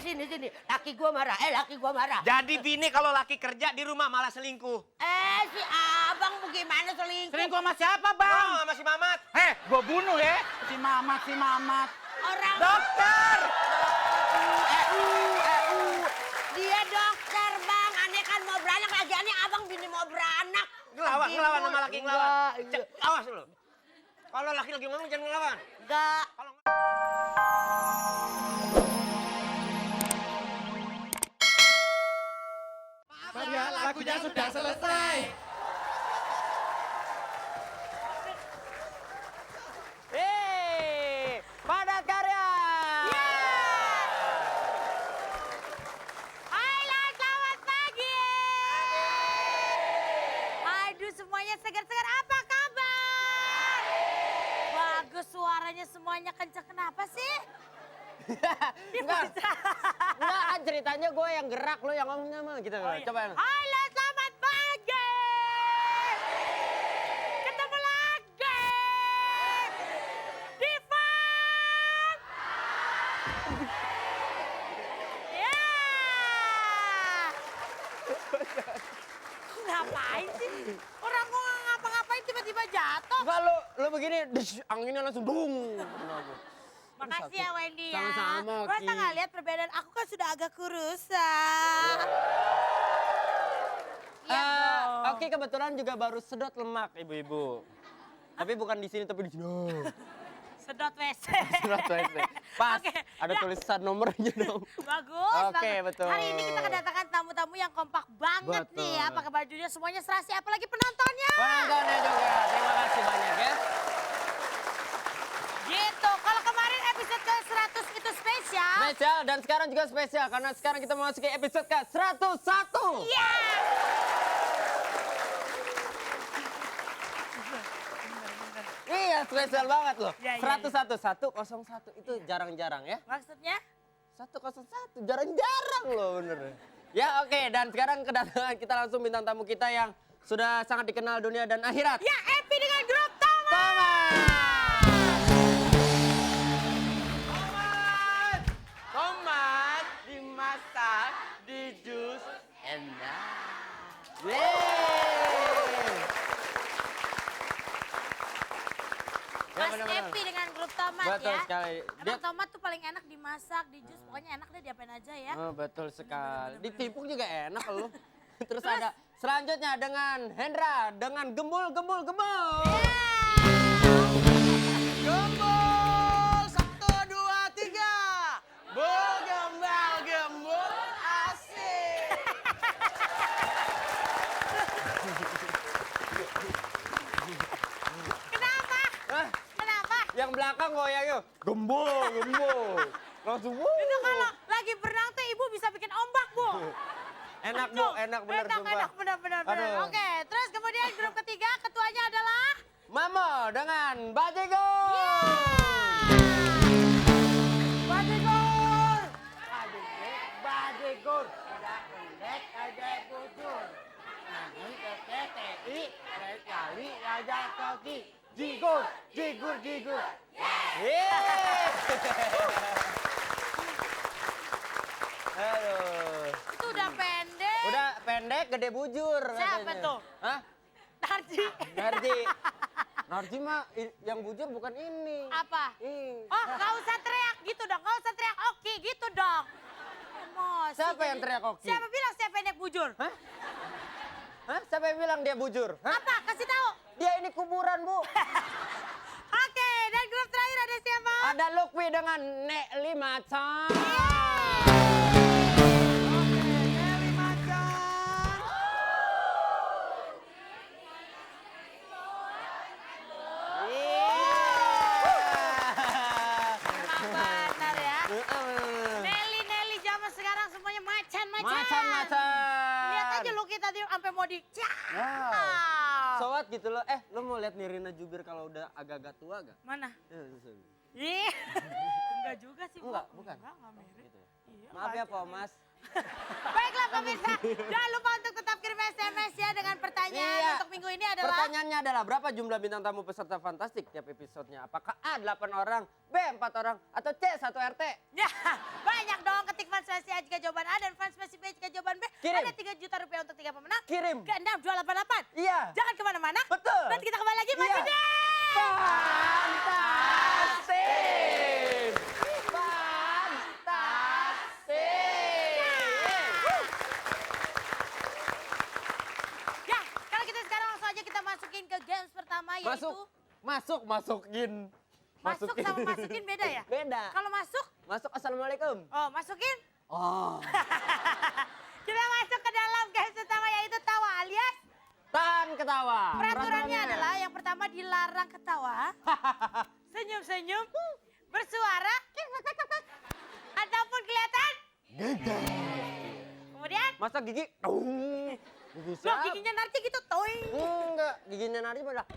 sini. Laki gua marah. Jadi bini kalau laki kerja di rumah malah selingkuh. Si abang bagaimana selingkuh? Selingkuh sama siapa, Bang? Oh, sama si Mamat. Gua bunuh ya. Si Mamat. Orang Dokter! Dia dokter, Bang. Aneh kan mau beranak lagi. Aneh abang bini mau beranak. Ngelawan sama laki ngelawan. Enggak. Awas lu. Kalau laki lagi ngomong jangan ngelawan. Enggak. Maaf ya, lagunya sudah selesai. Padat karya. Halo, selamat pagi. Aduh, semuanya segar-segar. Apa kabar? Bagus suaranya semuanya kenceng. Kenapa sih? Enggak kan ceritanya gue yang gerak, lo yang ngomong gitu. Coba yang. Halo, selamat pagi. Ketemu lagi. Divan. Ya. Ngapain sih? Orang mau ngapa-ngapain tiba-tiba jatuh. Enggak lo begini, anginnya langsung dung. Makasih ya Wendy ya. Sama-sama, Masa Ki. nggak lihat perbedaan aku kan sudah agak kurusan. Oke, kebetulan juga baru sedot lemak ibu-ibu. Tapi bukan di sini tapi di sini. Sedot WC. Sedot WC. Pas, Oke, ada ya. tulisan nomornya dong. Bagus. Oke, bagus. betul. Hari ini kita kedatangan tamu-tamu yang kompak banget Betul. nih ya. Pakai bajunya semuanya serasi, apalagi penontonnya. Penontonnya juga, terima kasih banyak ya. Gitu. Kalau kemarin episode ke-100 itu spesial. Spesial dan sekarang juga spesial karena sekarang kita memasuki episode ke-101. Iya. Iya, spesial banget loh. Iya, iya, 101, 101 itu jarang-jarang ya. Maksudnya? 101, jarang-jarang loh bener. Ya oke, dan sekarang kedatangan kita langsung bintang tamu kita yang sudah sangat dikenal dunia dan akhirat. Ya, Epi dengan grup Thomas. Tomat dimasak, dijus, enak. Yeay. Ya, Mas benar-benar. Epi dengan grup tomat Betul ya. sekali. Emang tomat tuh paling enak dimasak, di jus, pokoknya enak deh diapain aja ya. Oh, betul sekali. Ditimpuk juga enak loh. Terus ada selanjutnya dengan Hendra dengan gembul. Iya. Gembul 1, 2, 3. Gembul asik. Kenapa? Hah? Kenapa? Yang belakang goyang yuk. Gembul. Langsung wuh. Itu kalau lagi berenang tuh ibu bisa bikin ombak, Bu. Enak Bu, enak bener sumpah. Enak, bener. Aduh. Oke, terus kemudian grup ketiga ketuanya adalah Mamo dengan Bajego. Badegor. Tidak pendek ada bujur. Nanti ke KTI, kali ada kaki. Jigur. Yeay. Aduh. itu udah pendek. Udah pendek, gede bujur. Siapa katanya. tuh? Hah? Narji. Narji mah yang bujur bukan ini. Apa? Ih. Oh, nggak usah teriak gitu dong. Nggak usah teriak oke gitu dong. Emosi. Siapa yang teriak oke? Siapa bilang saya pendek bujur? Hah? Siapa yang bilang dia bujur? Hah? Apa? Kasih tahu. Dia ini kuburan, Bu. Oke, dan grup terakhir ada siapa? Ada Lukwi dengan Nek Limacan. Benar ya. Nelly zaman sekarang semuanya macan. Lihat aja Lucky tadi sampai mau di. Wow. Soat gitu loh. Lo mau lihat Nirina Jubir kalau udah agak-agak tua gak? Mana? Ih, enggak juga sih. Enggak, bukan. Enggak mirip. Gitu ya. Iya, Maaf ya, Po Mas. Baiklah pemirsa, jangan lupa untuk tetap kirim SMS ya dengan pertanyaan Iya. untuk minggu ini adalah... Pertanyaannya adalah berapa jumlah bintang tamu peserta fantastik tiap episodenya? Apakah A 8 orang, B 4 orang, atau C 1 RT? Ya, banyak dong ketik fans versi A jika jawaban A dan fans versi B jika jawaban B. Kirim. Ada 3 juta rupiah untuk 3 pemenang. Kirim. Ke 6288. Iya. Jangan kemana-mana. Betul. Nanti kita kembali lagi, Mas Iya. Yuda. Fantastik! Fantastik! Ya, kalau kita sekarang langsung aja kita masukin ke games pertama yaitu... Masukin. Masuk sama masukin beda ya? Beda. Kalau masuk, Masuk assalamualaikum. oh masukin. Oh. Kita masuk ke dalam games pertama yaitu tawa alias... Tahan ketawa. Peraturannya adalah yang pertama dilarang ketawa, senyum-senyum, bersuara, ataupun kelihatan. Kemudian, Masa gigi? Gigi loh siapa? giginya Narci gitu, toing. Enggak, giginya Nari pada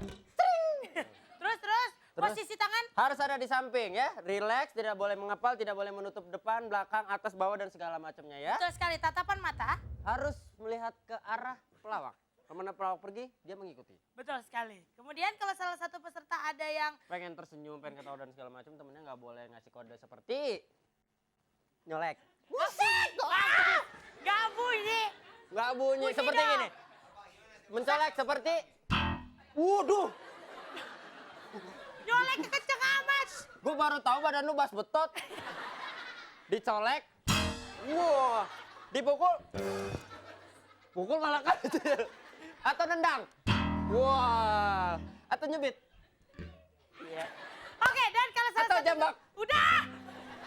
Terus, posisi tangan. harus ada di samping ya. Relax, tidak boleh mengepal, tidak boleh menutup depan, belakang, atas, bawah dan segala macamnya ya. Betul sekali, tatapan mata. Harus melihat ke arah pelawak. Kemana pelawak pergi, dia mengikuti. Betul sekali. Kemudian kalau salah satu peserta ada yang... Pengen tersenyum, pengen ketawa dan segala macam, temennya nggak boleh ngasih kode seperti nyolek. Buset! Gak bunyi. Nggak bunyi, Bunyi seperti dong. gini. Mencolek seperti, waduh, Nyolek kekenceng amat. gue baru tahu badan lu bas betot. Dicolek, wah, dipukul, pukul malah kan. Atau nendang, wah, atau nyebit. Iya. Oke, dan kalau salah Atau satu... jambak. Udah.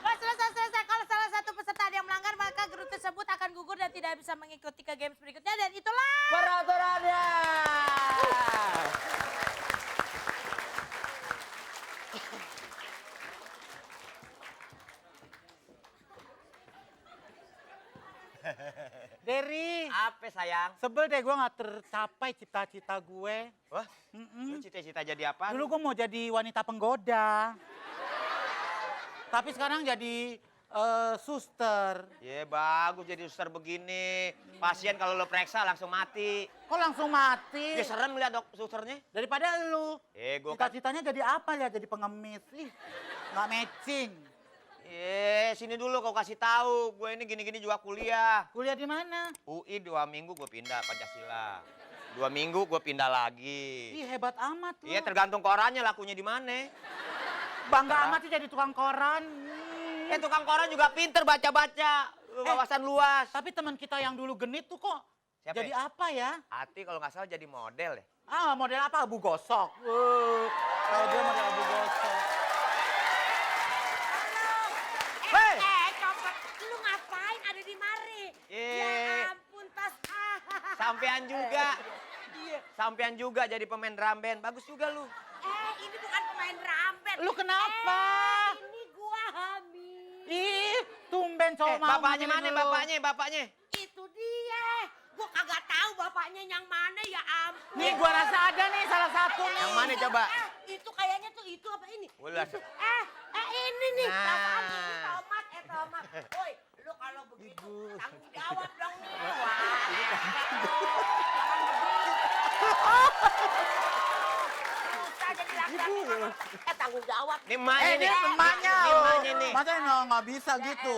Oh, selesai. Kalau salah satu peserta ada yang melanggar, maka grup tersebut akan gugur dan tidak bisa mengikuti ke games berikutnya. Dan itulah... Peraturannya. Derry, Apa sayang? sebel deh gue gak tercapai cita-cita gue. Wah, lu cita-cita jadi apa? Dulu gue mau jadi wanita penggoda. Tapi sekarang jadi suster. Ya bagus jadi suster begini. Pasien kalau lo periksa langsung mati. Kok langsung mati? Ya serem lihat susternya. Daripada lu. Gue kan. Cita-citanya jadi apa ya? Jadi pengemis. Ih, gak matching. Sini dulu kau kasih tahu. Gue ini gini-gini juga kuliah. Kuliah di mana? UI 2 minggu gue pindah Pancasila. 2 minggu gue pindah lagi. Ih, hebat amat lu. Iya tergantung korannya lakunya di mana. Bangga amat sih jadi tukang koran. Tukang koran juga pinter baca-baca. Wawasan luas. Tapi teman kita yang dulu genit tuh kok Siapa jadi ya? apa ya? Hati kalau nggak salah jadi model ya. Ah, model apa? Abu Gosok. Kalau dia model Abu Gosok. Copet, lu ngapain ada di mari? Eh. Ya ampun, tas. Sampean juga. Sampean juga jadi pemain drum band. Bagus juga lu. Ini bukan pemain drum band. Lu kenapa? Ini gua hamil. Ih, tumben cowok mau Bapaknya hamilin mana? lu. Bapaknya. Itu dia. Gua kagak tahu bapaknya yang mana ya ampun. Nih, gua rasa ada nih salah satu nih. Yang mana coba? Itu kayaknya tuh itu apa ini? Ulas. Ini nih. Nah. Perasaan ini tomat. Woi, lu kalau begitu tanggung jawab dong nih. Wah, jangan begitu. Susah jadi laki-laki. Tanggung jawab. Ini emaknya Ini nih. temannya. Ini emaknya nih. Masa nggak bisa gitu?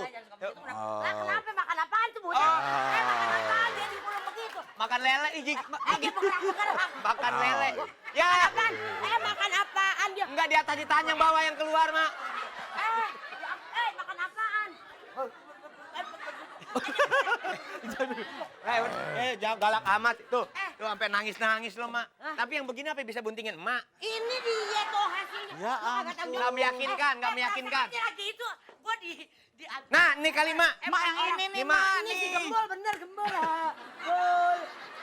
Lah kenapa makan apaan tuh bocah? Makan apaan dia di pulau begitu? Makan lele. Dia bergerak. Makan lele. Ya. Apaan? Makan apaan dia? Enggak di atas ditanya bawah yang keluar, Mak. Makan apaan? Jangan galak amat. Tuh sampai nangis-nangis lo, Mak. Tapi yang begini apa bisa buntingin, Mak? Ini dia tuh hasilnya. Ya Gua kagak tahu ampun. Nggak meyakinkan, nggak meyakinkan. Lagi itu, gua di Nah, ini kali, Mak. Mak yang ini nih, Mak. Mak. Ini si nih. gembol, bener gembol.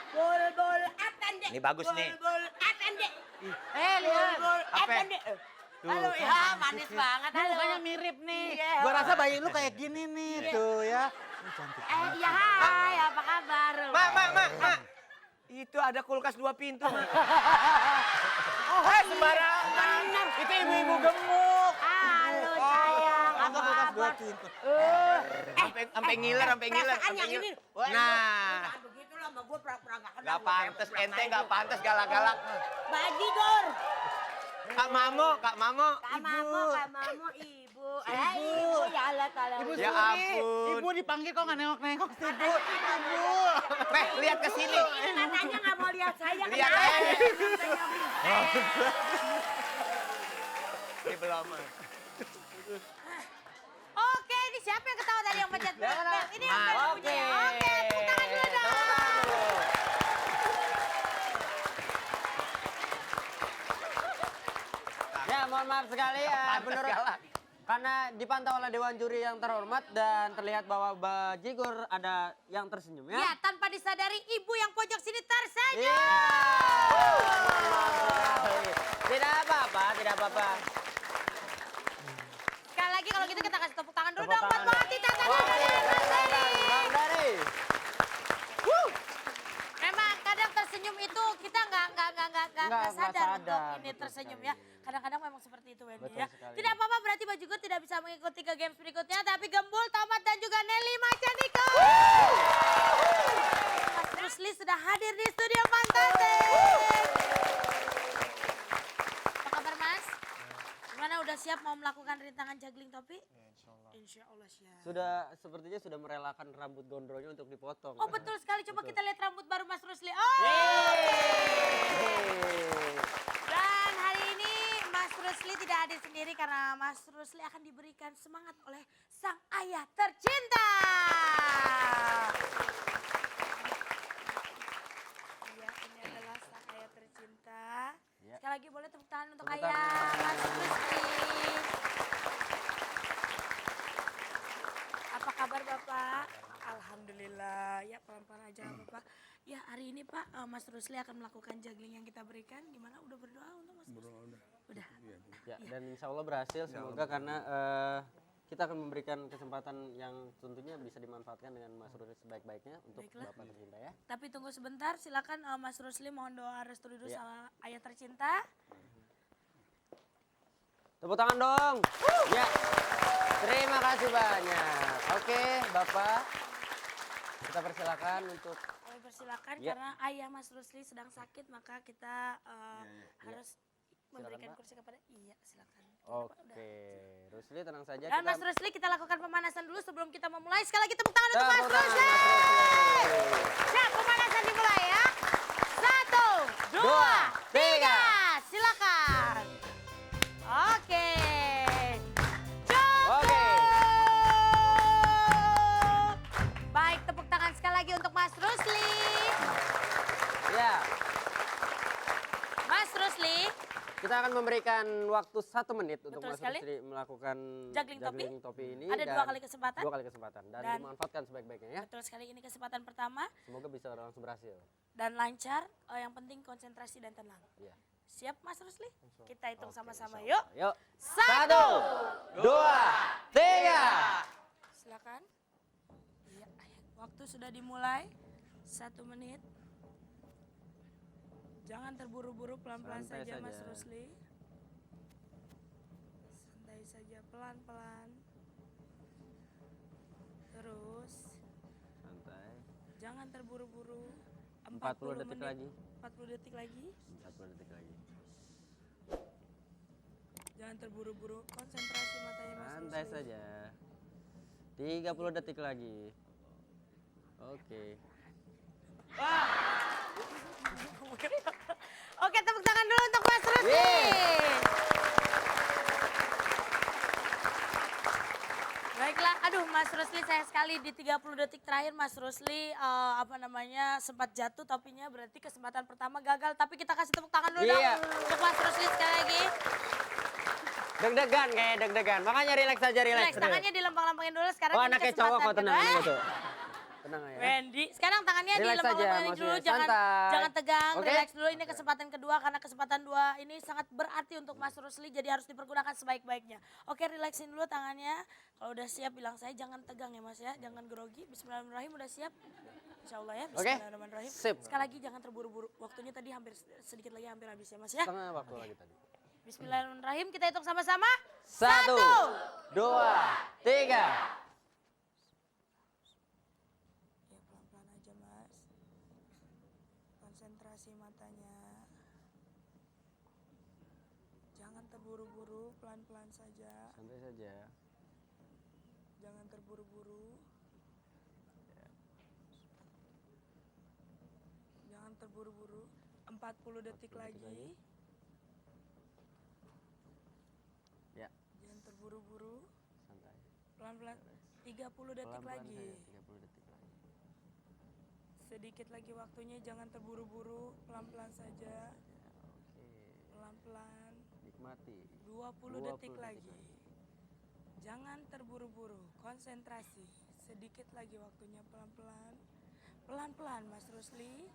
Bol, apende. Ini bagus nih. Bol, apende. Lihat. Bol, Apa? apende. Halo, ya manis banget. Halo. Mukanya mirip nih. Iya. Gua rasa bayi lu kayak gini nih. Tuh ya. Ini cantik. Iya, hai, apa kabar? Mak. Itu ada kulkas 2 pintu, Mak. Sembarangan. Itu ibu-ibu gemuk. Halo, sayang. Apa Angkat kulkas kabar? 2 pintu. Sampai ngiler. Perasaan yang ini. Nah. Jangan begitu loh. sama gue pura-pura gak kenal. Gak pantas, ente gak pantas galak-galak. Bajigor. Kak Mamo, Kak Mamo. Kak Mamo, ibu. Ibu, ya Allah kalau. Ya ampun. Ibu dipanggil kok nggak nengok-nengok sih, Bu? Ibu. Lihat ke sini. Ini matanya gak mau lihat saya. Lihat, kenapa? Ini belum. Oke, ini siapa yang ketawa tadi yang pencet bel? Ini yang bel punya ya. Oke. Oke, tepuk tangan dulu dong. Ya, mohon maaf sekali ya, menurut karena dipantau oleh Dewan Juri yang terhormat dan terlihat bahwa Bajigor ada yang tersenyum ya. Ya, tanpa disadari ibu yang pojok sini tersenyum. Iya. Tidak apa-apa, tidak apa-apa. Sekali lagi kalau gitu kita kasih tepuk tangan dulu Tepuk dong buat tangan. Bang Tita Wah, Tata dari Mas Ferry. Bang Dari. Memang kadang tersenyum itu kita nggak Nggak sadar untuk sadar, ini betul tersenyum sekali. ya. Kadang-kadang memang seperti itu Wendy Betul ya. sekali. Tidak apa-apa berarti Baju Gur tidak bisa mengikuti ke games berikutnya. Tapi Gembul, Tomat dan juga Nelly Macaniko. Mas Rusli sudah hadir di studio Fantastik. Apa kabar Mas? Gimana udah siap mau melakukan rintangan juggling topi? Insya Allah siap. Sepertinya sudah merelakan rambut gondrongnya untuk dipotong. Oh betul sekali, coba kita lihat rambut baru Mas Rusli. Oh. Dan hari ini Mas Rusli tidak hadir sendiri karena Mas Rusli akan diberikan semangat oleh sang ayah tercinta. Ya, ini adalah sang ayah tercinta. Ya. Sekali lagi boleh tepuk tangan untuk Tepuk ayah tangan. Mas Rusli. Apa kabar Bapak? Alhamdulillah. Ya pelan-pelan aja Bapak. Ya hari ini Pak, Mas Rusli akan melakukan juggling yang kita berikan. Gimana? Udah berdoa untuk Mas Rusli? Udah. Ya, dan insya Allah berhasil semoga karena kita akan memberikan kesempatan yang tentunya bisa dimanfaatkan dengan Mas Rusli sebaik-baiknya untuk Baiklah. Bapak tercinta ya. Tapi tunggu sebentar, silakan Mas Rusli mohon doa restu dulu Ya. sama ayah tercinta. Tepuk tangan dong. Ya. Terima kasih banyak. Oke, Bapak. Kita persilakan untuk Kami persilakan Ya. karena ayah Mas Rusli sedang sakit maka kita harus memberikan Pak. kursi kepada iya silakan. Oke, Rusli tenang saja. Dan Mas Rusli kita lakukan pemanasan dulu sebelum kita memulai. Sekali lagi tepuk tangan untuk Tepuk Mas tangan, Rusli. Mas Rusli. Siap, pemanasan dimulai ya. 1, 2, 2, 3. Silakan. Oke. Cukup. Oke. Baik, tepuk tangan sekali lagi untuk Mas Rusli. Ya, Mas Rusli, kita akan memberikan waktu 1 menit untuk Betul Mas sekali. Rusli melakukan Juggling topi ini. ada dan 2 kali kesempatan. 2 kali kesempatan dan Dan- dimanfaatkan sebaik-baiknya ya. Betul sekali, ini kesempatan pertama Semoga bisa langsung berhasil. dan lancar. Yang penting konsentrasi dan tenang. Iya. Siap Mas Rusli? Kita hitung Oke, sama-sama insya yuk. Allah. Yuk. 1. 1, 2, 3. Silakan. Iya, waktu sudah dimulai. 1 menit. Jangan terburu-buru, pelan-pelan Santai saja Mas saja. Rusli. Santai saja, pelan-pelan. Terus, Santai. jangan terburu-buru. 40 detik menit. lagi. 40 detik lagi. 40 detik lagi. Jangan terburu-buru. Konsentrasi matanya Mas Santai Rusli. saja. 30 detik lagi. Oke. Oke, tepuk tangan dulu untuk Mas Rusli. Yeay. Baiklah, aduh Mas Rusli sayang sekali di 30 detik terakhir Mas Rusli sempat jatuh topinya berarti kesempatan pertama gagal. Tapi kita kasih tepuk tangan dulu Iya. dong untuk Mas Rusli sekali lagi. Deg-degan kayak deg-degan. Makanya relax aja, relax. Relax, tangannya dilempang-lempangin dulu sekarang Oh, ini anaknya cowok kok, tenang kedua. aja tuh. Tenang aja. Wendy, sekarang tangannya Relax aja, dilempang-lempangin dulu, maksudnya. jangan Santai. jangan tegang, Oke? relax dulu. Ini kesempatan kedua karena kesempatan 2 ini sangat berarti untuk Mas Rusli, jadi harus dipergunakan sebaik-baiknya. Oke, relaxin dulu tangannya. Kalau udah siap bilang saya, jangan tegang ya Mas ya, jangan grogi. Bismillahirrahmanirrahim, udah siap? Insya Allah ya, Oke, Bismillahirrahmanirrahim. sip. Sekali lagi jangan terburu-buru, waktunya tadi sedikit lagi hampir habis ya Mas ya. Setengah waktu lagi tadi. Bismillahirrahmanirrahim, kita hitung sama-sama. 1, 2, 3. Ya pelan-pelan aja Mas. pelan-pelan saja. Santai saja. Jangan terburu-buru. Jangan terburu-buru. 40 detik lagi. Ya, Jangan terburu-buru. santai. Pelan-pelan. 30 detik Pelan-pelan lagi. saja, 30 detik lagi. Sedikit lagi waktunya, jangan terburu-buru. Pelan-pelan saja. Oke. Pelan-pelan. Nikmati. 20 detik lagi. Jangan terburu-buru. Konsentrasi. Sedikit lagi waktunya, pelan-pelan. Pelan-pelan Mas Rusli.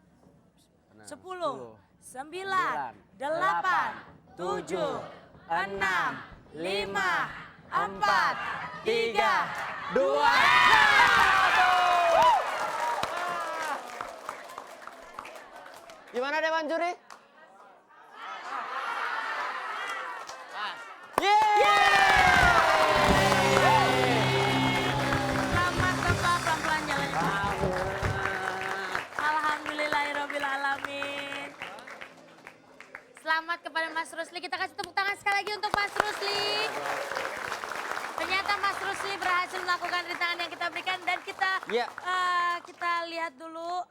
Tenang. 10, 9, 8, 7, 6, 5, 4, 3, 2. Gimana Dewan Juri? Selamat Bapak, pelan-pelan jalannya. Alhamdulillahirrahmanirrahim. Selamat kepada Mas Rusli. Kita kasih tepuk tangan sekali lagi untuk Mas Rusli. Ternyata Mas Rusli berhasil melakukan rintangan yang kita berikan dan kita Ya. kita lihat dulu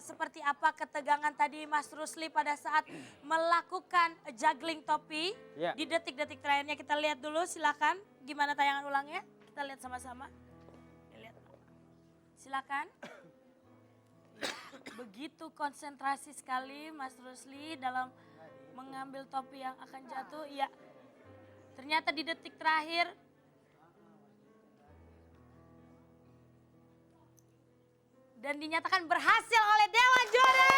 seperti apa ketegangan tadi Mas Rusli pada saat melakukan juggling topi. Ya. Di detik-detik terakhirnya kita lihat dulu, silakan. Gimana tayangan ulangnya? Kita lihat sama-sama. Lihat. Silakan. Begitu konsentrasi sekali Mas Rusli dalam mengambil topi yang akan jatuh. Ya. Ternyata di detik terakhir dan dinyatakan berhasil oleh Dewan Juri.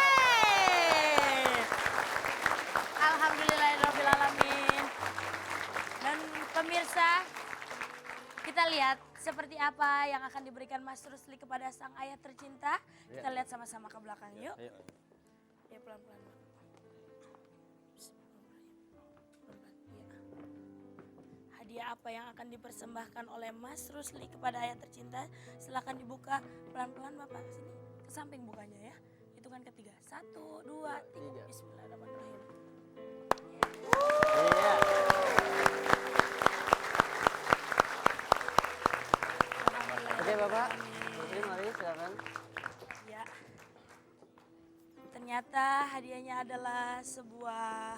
Alhamdulillahirrahmanirrahim. Dan pemirsa, kita lihat seperti apa yang akan diberikan Mas Rusli kepada sang ayah tercinta. Kita lihat sama-sama ke belakang yuk. Ayo. Ya pelan-pelan. Hadiah apa yang akan dipersembahkan oleh Mas Rusli kepada ayah tercinta? Silakan dibuka pelan-pelan Bapak ke sini. Ke samping bukanya ya. Hitungan ketiga. 1, 2, 3. Bismillahirrahmanirrahim. Iya. Oke Bapak, Rusli mari silakan. Ya. Ternyata hadiahnya adalah sebuah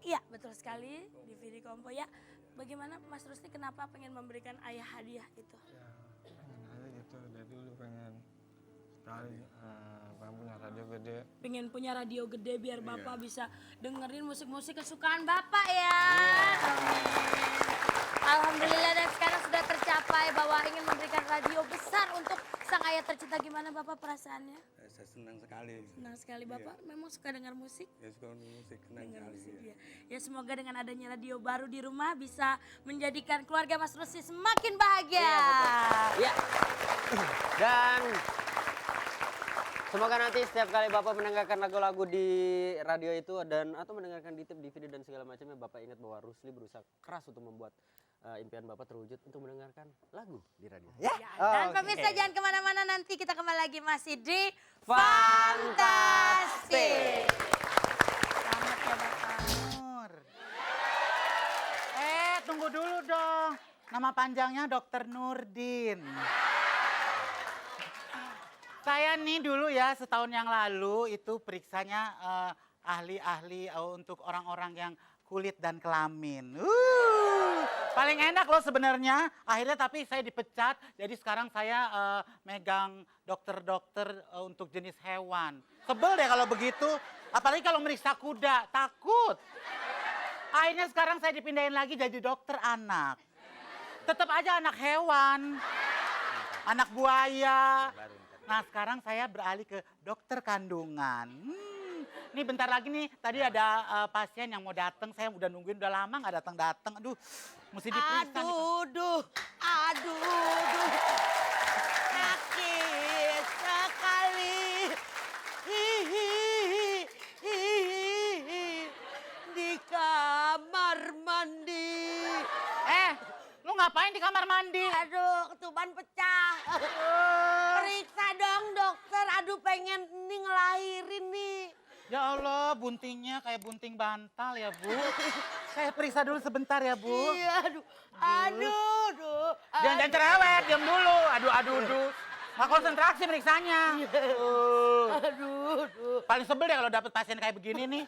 iya betul sekali DVD Kompo ya. Bagaimana Mas Rusli kenapa pengen memberikan ayah hadiah itu? Ya, pengen aja gitu. Dari dulu pengen sekali punya radio gede. Pengen punya radio gede biar Bapak bisa dengerin musik-musik kesukaan Bapak ya. Amin. Alhamdulillah dan sekarang sudah tercapai bahwa ingin memberikan radio besar untuk sang ayah tercinta. Gimana Bapak perasaannya? Saya senang sekali. Senang sekali Bapak. Memang suka dengar musik? Ya suka musik, senang Dengar sekali. musik, ya. Ya semoga dengan adanya radio baru di rumah bisa menjadikan keluarga Mas Rusli semakin bahagia. Iya. Dan semoga nanti setiap kali Bapak mendengarkan lagu-lagu di radio itu dan atau mendengarkan di tape, DVD dan segala macamnya, Bapak ingat bahwa Rusli berusaha keras untuk membuat impian Bapak terwujud untuk mendengarkan lagu di radio. Ya. Dan pemirsa jangan kemana-mana, nanti kita kembali lagi masih di Fantastik. Selamat ya Bapak. Nur. Tunggu dulu dong. Nama panjangnya Dr. Nurdin. Saya nih dulu ya setahun yang lalu itu periksanya ahli-ahli untuk orang-orang yang kulit dan kelamin. Paling enak loh sebenarnya. Akhirnya tapi saya dipecat. Jadi sekarang saya megang dokter-dokter untuk jenis hewan. Sebel deh kalau begitu. Apalagi kalau meriksa kuda. Takut. Akhirnya sekarang saya dipindahin lagi jadi dokter anak. Tetap aja anak hewan. Anak buaya. Nah sekarang saya beralih ke dokter kandungan. Nih bentar lagi nih, tadi ada pasien yang mau datang, saya udah nungguin udah lama nggak datang-datang. Aduh, mesti diperiksa nih. Aduh. Sakit sekali. Di kamar mandi. Lu ngapain di kamar mandi? Aduh, ketuban pecah. Periksa dong dokter. Aduh, pengen nih ngelahirin nih. Ya Allah, buntingnya kayak bunting bantal ya, Bu. Saya periksa dulu sebentar ya, Bu. Iya, aduh. Jangan cerewet, diam dulu. Aduh. Nggak konsentrasi periksanya. Aduh. Paling sebel deh kalau dapet pasien kayak begini nih.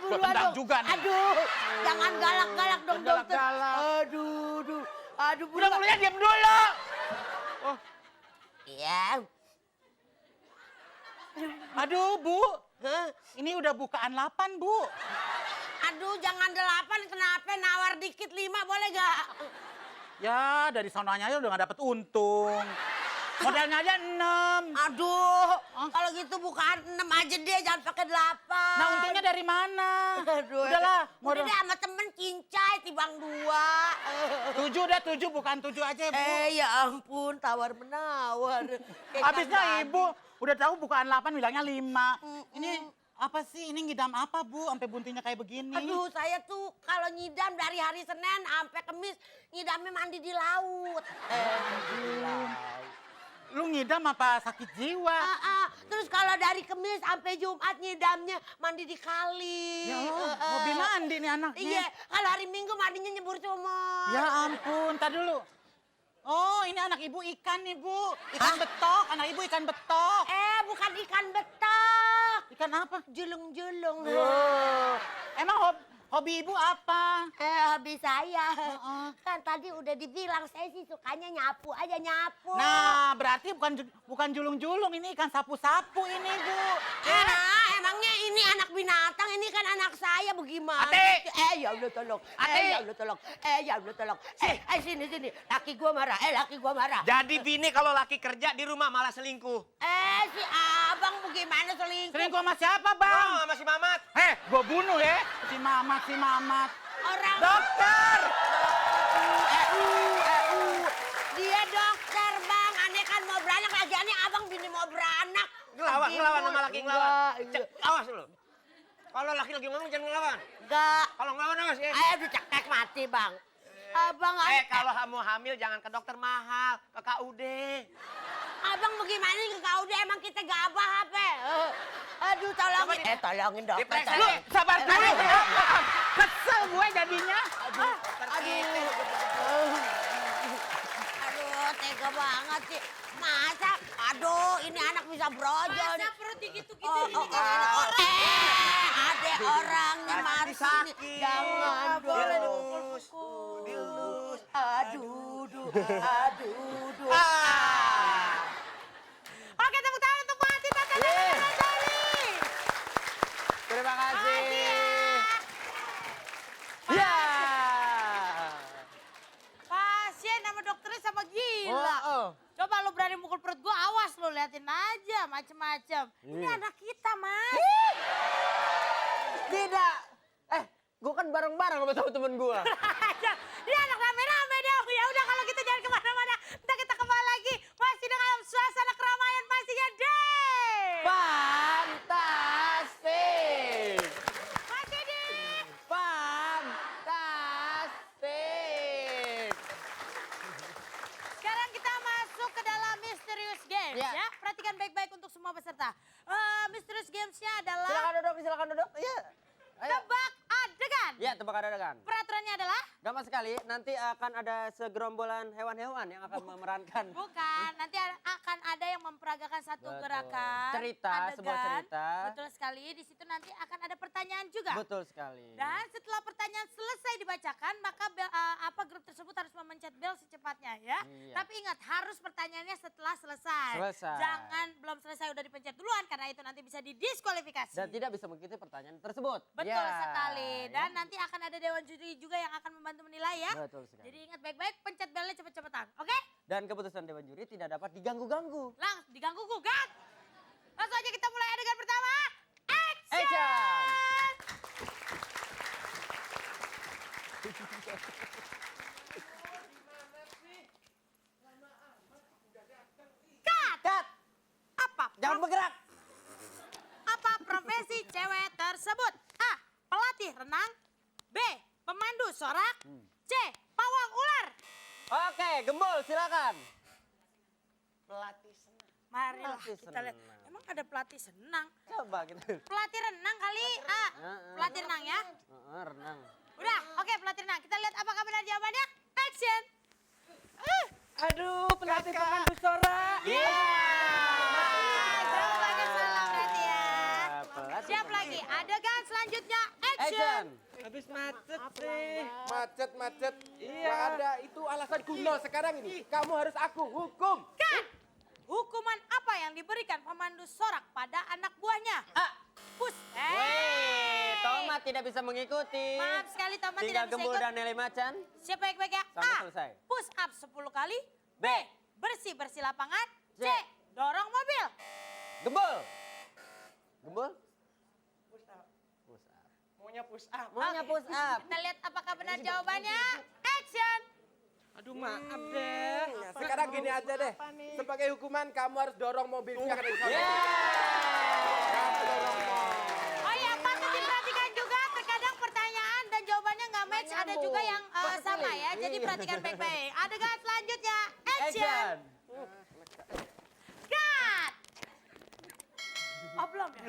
Buruan Tendang dong. juga nih. Aduh, jangan galak-galak dong, dokter. Galak-galak. Aduh, Udah buruan. mulai diam dulu. Iya. Aduh, Bu. Hah? Ini udah bukaan 8, Bu. Aduh, jangan 8, kenapa nawar dikit 5 boleh gak? Ya, dari sononya aja udah nggak dapet untung. Modalnya aja 6. Aduh, kalau gitu bukan 6 aja deh, jangan pakai 8. Nah, untungnya dari mana? Aduh, Udahlah, udah deh sama temen cincai tibang 2. 7 dah, 7 bukan 7 aja, Bu. Ya ampun, tawar-menawar. Kayak Habisnya kagak. Ibu udah tahu bukaan 8 bilangnya 5. Ini apa sih? Ini ngidam apa, Bu? Sampai buntingnya kayak begini. Aduh, saya tuh kalau nyidam dari hari Senin sampai Kamis ngidamnya mandi di laut. Lu ngidam apa sakit jiwa? Terus kalau dari Kamis sampai Jumat ngidamnya mandi di kali. Ya Allah, hobi mandi nih anaknya. Iya, kalau hari Minggu mandinya nyebur sumur. Ya ampun, tar dulu. Oh, ini anak ibu ikan nih, Bu. Ikan betok, anak ibu ikan betok. Bukan ikan betok. Ikan apa? Julung-julung. Emang hobi ibu apa? Hobi saya. Kan tadi udah dibilang saya sih sukanya nyapu aja nyapu. Nah, berarti bukan julung-julung, ini ikan sapu-sapu ini, Bu. Emangnya ini anak binatang, ini kan anak saya bagaimana? Ate! Ya Allah tolong. Ate! Ya Allah tolong. Ya Allah tolong. Sini. Laki gua marah. Jadi bini kalau laki kerja di rumah malah selingkuh. Si abang bagaimana selingkuh? Selingkuh sama siapa, Bang? Oh, sama si Mamat. Gua bunuh ya. Si Mamat. Orang Dokter! Dia dokter bang, aneh kan mau beranak lagi aneh abang bini mau beranak. Ngelawan sama laki ngelawan. Enggak. Awas lu. Kalau laki lagi ngomong jangan ngelawan. Enggak. Kalau ngelawan awas ya. Aduh cekek mati bang. Abang Kalau kamu hamil jangan ke dokter mahal, ke KUD. abang bagaimana nih ke KUD emang kita gabah apa? Aduh tolongin. Tolongin dokter. Diperiksa tolong. deh. Sabar dulu. Kesel gue jadinya. Aduh, tega banget sih. Masa? Aduh, ini anak bisa brojol. Masa nih. perut digitu-gitu Oh, ini kan oh, ada oh. orang. Ada orangnya Nanti masih nih. sakit. Jangan Boleh dong. dipukul. Dilus. Aduh. Oke, tepuk tangan untuk Mati Tata Rajali. Terima kasih. Makasih ya. Ya. Pasien sama dokternya sama gila. Coba lu berani mukul perut gua, awas lu liatin aja macem-macem. Ini anak kita, Mas. Tidak. Gue kan bareng-bareng sama temen-temen gue. Dia anak rame-rame dong. Ya udah kalau gitu jangan kemana-mana. Ntar kita kembali lagi masih dengan suasana keramaian pastinya deh. Fantastik. Masih di. Fantastik. Sekarang kita masuk ke dalam Mysterious Games Ya. ya. Perhatikan baik-baik untuk semua peserta. Mysterious Games-nya adalah Silakan duduk. Iya. Ayo. tebak adegan. Ya, tebak adegan. Peraturannya adalah Gampang sekali, nanti akan ada segerombolan hewan-hewan yang akan memerankan bukan, nanti akan ada yang memperagakan satu Betul. gerakan. Cerita, sebuah adegan. cerita. Betul sekali, di situ nanti akan ada pertanyaan juga. Betul sekali. Dan setelah pertanyaan selesai dibacakan, maka grup tersebut harus memencet bel secepatnya ya. Iya. Tapi ingat, harus pertanyaannya setelah selesai. Selesai. Jangan belum selesai udah dipencet duluan, karena itu nanti bisa didiskualifikasi. Dan tidak bisa mengikuti pertanyaan tersebut. Betul Ya, sekali. ya. Dan nanti akan ada dewan juri juga yang akan membantu menilai ya. Betul sekali. Jadi ingat baik-baik, pencet belnya cepet-cepetan. Oke? Dan keputusan Dewan Juri tidak dapat diganggu-ganggu. Langsung diganggu gugat. Langsung aja kita mulai adegan pertama. Action! Action! Cut! Apa? Jangan bergerak. Apa profesi cewek tersebut? A. Pelatih renang. B. Pemandu sorak. C. Pawang ular. Oke, Gembul silakan. Pelatih senang. Marilah Pelatih kita lihat. senam. Emang ada pelatih senang? Coba gitu. Pelatih renang kali. Pelatih renang ya. Renang. Udah, oke pelatih renang. Kita lihat apakah benar jawabannya. Action. Aduh, pelatih pemandu sorak. Jawabannya salah berarti ya. Pelatih Siap lagi. Adegan selanjutnya. Action. Action. Habis macet sih. Macet. Iya. Ada itu alasan kuno sekarang ini. Kamu harus aku hukum. Kan? Hukuman apa yang diberikan pemandu sorak pada anak buahnya? Pus. Tomat tidak bisa mengikuti. Maaf sekali Tomat Tinggal tidak bisa Gembul ikut. dan Nelly Macan. Siap baik-baik ya. Sampai A. selesai. Push up 10 kali. B. Bersih-bersih lapangan. C. C. Dorong mobil. Gembul. Gembul. Maunya push up. Maunya push up. Kita lihat apakah benar jawabannya. Action. Aduh, maaf deh. Sekarang gini aja deh. Sebagai hukuman kamu harus dorong mobilnya ke sana. Oh ya, patut diperhatikan juga. Terkadang pertanyaan dan jawabannya nggak match. Ada juga yang sama ya. Jadi perhatikan baik-baik. Adegan selanjutnya. Action. Cut. Oh belum ya?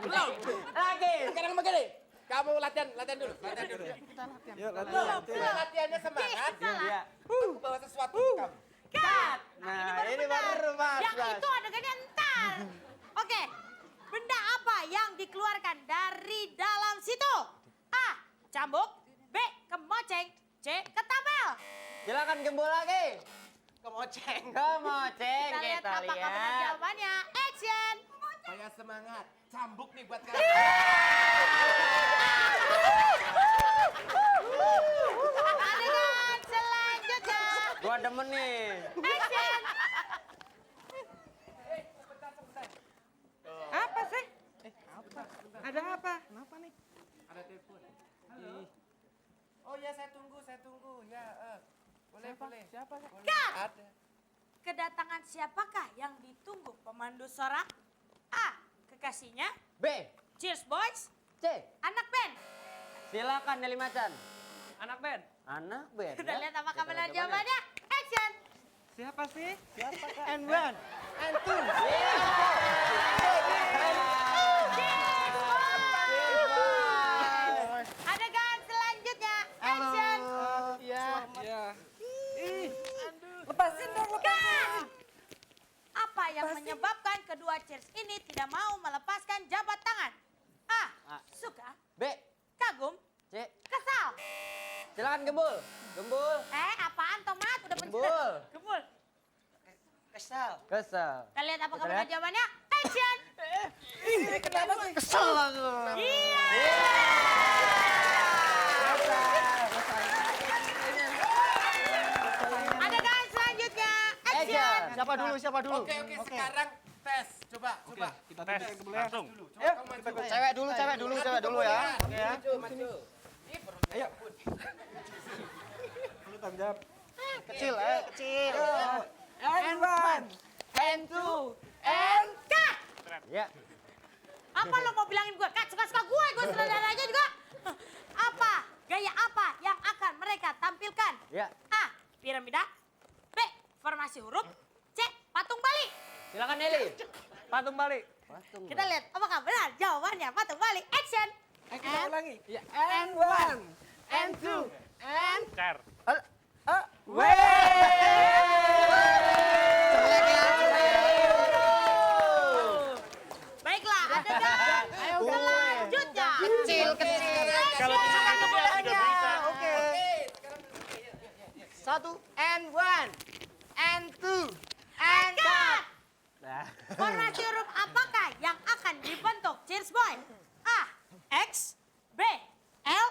Belum. Lagi. Sekarang begini. Kamu latihan dulu. Latihannya semangat. Iya. Aku bawa sesuatu ke kamu. Cut. Nah, ini benar. baru pas. Yang itu adegannya entar. Oke. Benda apa yang dikeluarkan dari dalam situ? A. Cambuk. B. Kemoceng. C. Ketapel. Silakan Gembul lagi. Kemoceng. Kemoceng Kita lihat kita apakah benar lihat. jawabannya. Action. Supaya semangat. Cambuk nih buat kamu. Adegan selanjutnya. Gua demen nih. Action. Apa sih? Ada apa? Kenapa nih? Ada telepon. Oh ya saya tunggu. Ya, boleh. Siapa? Cut. Ada. Kedatangan siapakah yang ditunggu pemandu sorak? A. Kekasihnya. B. Cheers boys. C. Anak band. Silakan Nelly Macan. Anak band. Anak band. Kita ya. lihat apakah Kita benar lihat jawabannya. Action. Siapa sih? And one. And two. Adegan selanjutnya. Action. Iya. Lepasin dong, Cut. Apa yang menyebabkan kedua cheers ini tidak mau melepaskan jabat tangan? A. Suka. B. Kagum. C. Kesal. Silakan Gembul. Gembul. Apaan Tomat? Udah Gembul. Gembul. Kesal. Kesel. Kita lihat apakah Kita benar lihat. jawabannya. Action. Kenapa sih? Kesel aku. Iya. Adegan selanjutnya. Action. Siapa dulu? Oke, sekarang tes. Coba. Kita tes Langsung. Cewek dulu ya. Oke ya. Maju. Lu tanggung jawab. Kecil. And one. And two. And Cut. Ya. Apa lo mau bilangin gue? Cut, suka-suka gue saudaranya juga. Apa? Gaya apa yang akan mereka tampilkan? Ya. A. Piramida. B. Formasi huruf. C. Patung balik. Silakan Nelly. patung balik. Kita lihat apakah benar jawabannya patung balik. Action. Kita ulangi. Ya, and one. And two. And Cer. Baiklah, adegan selanjutnya. Kecil. Kalau disukai juga bisa. Oke. Satu. And one. And two. And Cut. Formasi huruf apakah yang akan dibentuk Cheers Boy? A. X. B. L.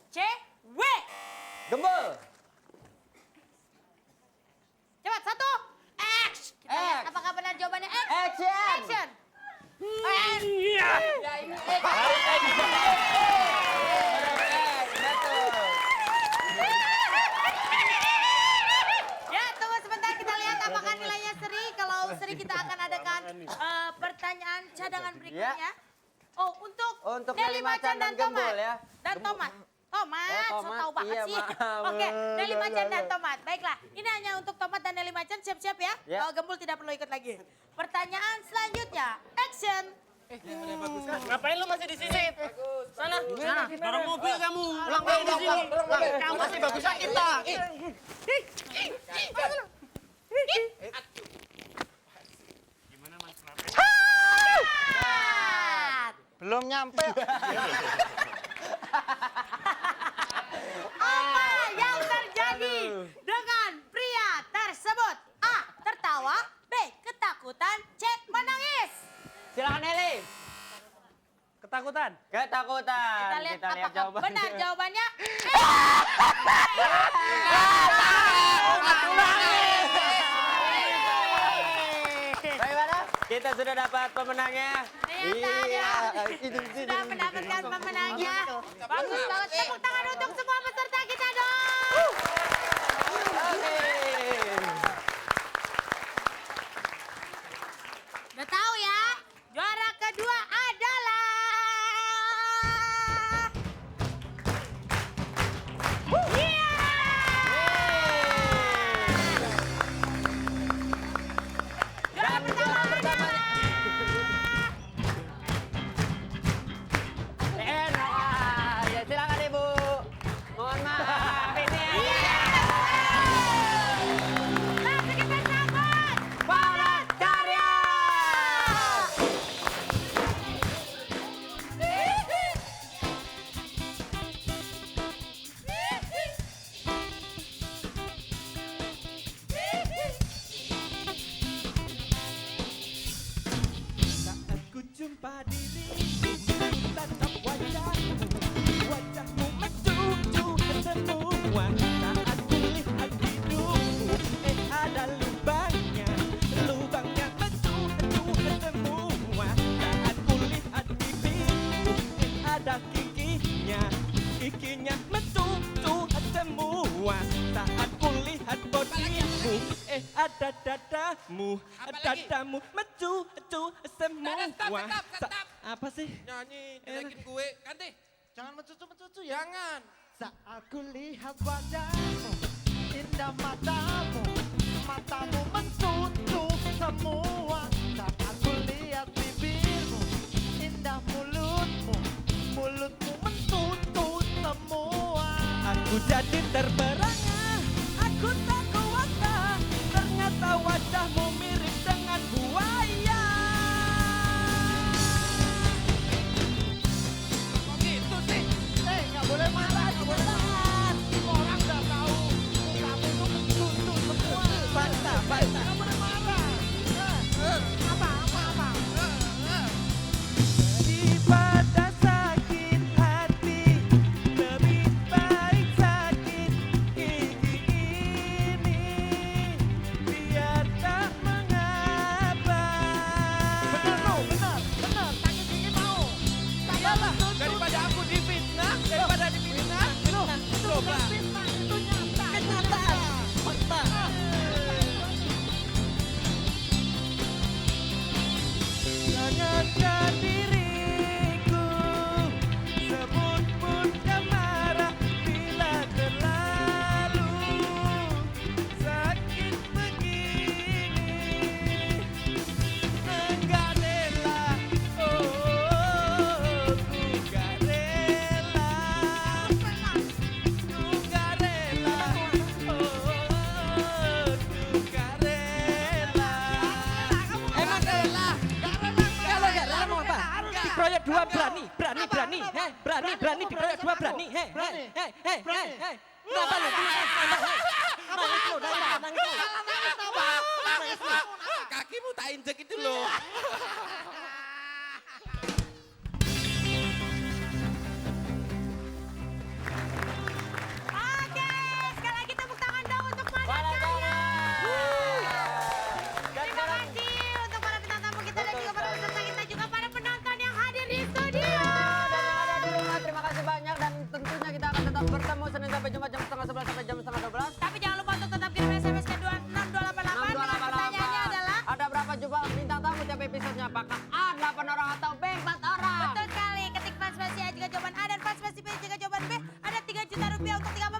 C. W. Gembul. Cepat, satu. X. Kita lihat X. apakah benar jawabannya X. Action. Action. Iya. Ya, tunggu sebentar kita lihat apakah nilainya seri. Kalau seri kita akan adakan pertanyaan cadangan berikutnya. Oh, untuk Untuk Nelly Nelly Macan dan Gembul ya. Dan Tomat. Tomat. Oh, so tomat. tahu banget Iya, sih. maaf. Oke, Nelly Macan dan tomat. Baiklah, ini hanya untuk tomat dan Nelly Macan, siap-siap ya. Ya. Kalau Gembul tidak perlu ikut lagi. Pertanyaan selanjutnya, action. Ngapain lu masih di sini? Sana. Dorong mobil kamu. Ulang di sini. Kamu masih bagusnya kita. Belum nyampe. Apa yang terjadi dengan pria tersebut? A. Tertawa. B. Ketakutan. C. Menangis. Silakan Nelly. Ketakutan. Ketakutan. Kita lihat apakah jawabannya. benar jawabannya. Bagaimana? Kita sudah dapat pemenangnya. Ternyata Itu sudah mendapatkan pemenangnya. Bagus banget. Tepuk tangan untuk semua peserta kita dong. Udah tahu ya, juara kedua adalah juara pertama adalah Ya silakan Ibu. Mohon maaf ini. langsung kita sambut Barat Karya. Saat ku jumpa dirimu, tatap wajahmu, wajahmu mencucu semua. Saat ku lihat hidupmu, ada lubangnya, lubangnya mencucu semua. Saat ku lihat bibirmu, ada giginya, giginya mencucu semua. Saat ku lihat bodimu, ada dadamu, dadamu mencucu semua. Apa sih? Nyanyi, naikin gue. Ganti. Jangan mencucu ya. Jangan. Saat ku lihat wajahmu, indah matamu, matamu mencucu semua. Saat ku lihat bibirmu, indah mulutmu, mulutmu mencucu semua. Aku jadi terperangah, aku tak kuasa. Ternyata wajahmu mirip dengan buaya. Kok gitu sih? Nggak boleh marah, nggak boleh marah. Orang udah tahu kamu tuh mencucu semua. Bantah, bantah. Nggak boleh marah. Apa? Daripada sakit hati, lebih baik sakit gigi ini. Biar tak mengapa. Benar mau, benar. Sakit gigi mau. Iyalah, daripada aku difitnah, daripada difitnah, coba. Itu nyata. Kenyataan. Fakta. Jangankan diriku, sebut pun marah bila terlalu sakit begini. Enggak rela, oh, ku gak rela. Ku gak rela, oh, ku gak rela. Emang rela? Kalau gak rela mau apa? Dikeroyok dua berani, berani, berani, dikeroyok dua berani, Kenapa lu? Nangis lu, nangis lu. Kakimu tak injek itu loh. Oke, sekali lagi tepuk tangan dong untuk Barat Barat Karya. Karya. Terima kasih untuk para bintang tamu kita dan juga para peserta kita juga para penonton yang hadir di studio. Dan yang ada di rumah, terima kasih banyak dan tentunya kita akan tetap bertemu Senin sampai Jumat jam setengah 11 sampai jam setengah 12. Tapi jangan lupa untuk tetap kirim SMS ke 26288 dengan pertanyaannya adalah Ada berapa jumlah bintang tamu tiap episodenya? Apakah A 8 orang atau B 4 orang? betul sekali. Ketik fans spasi A jika jawaban A dan fans spasi B jika jawaban B ada 3 juta rupiah untuk 3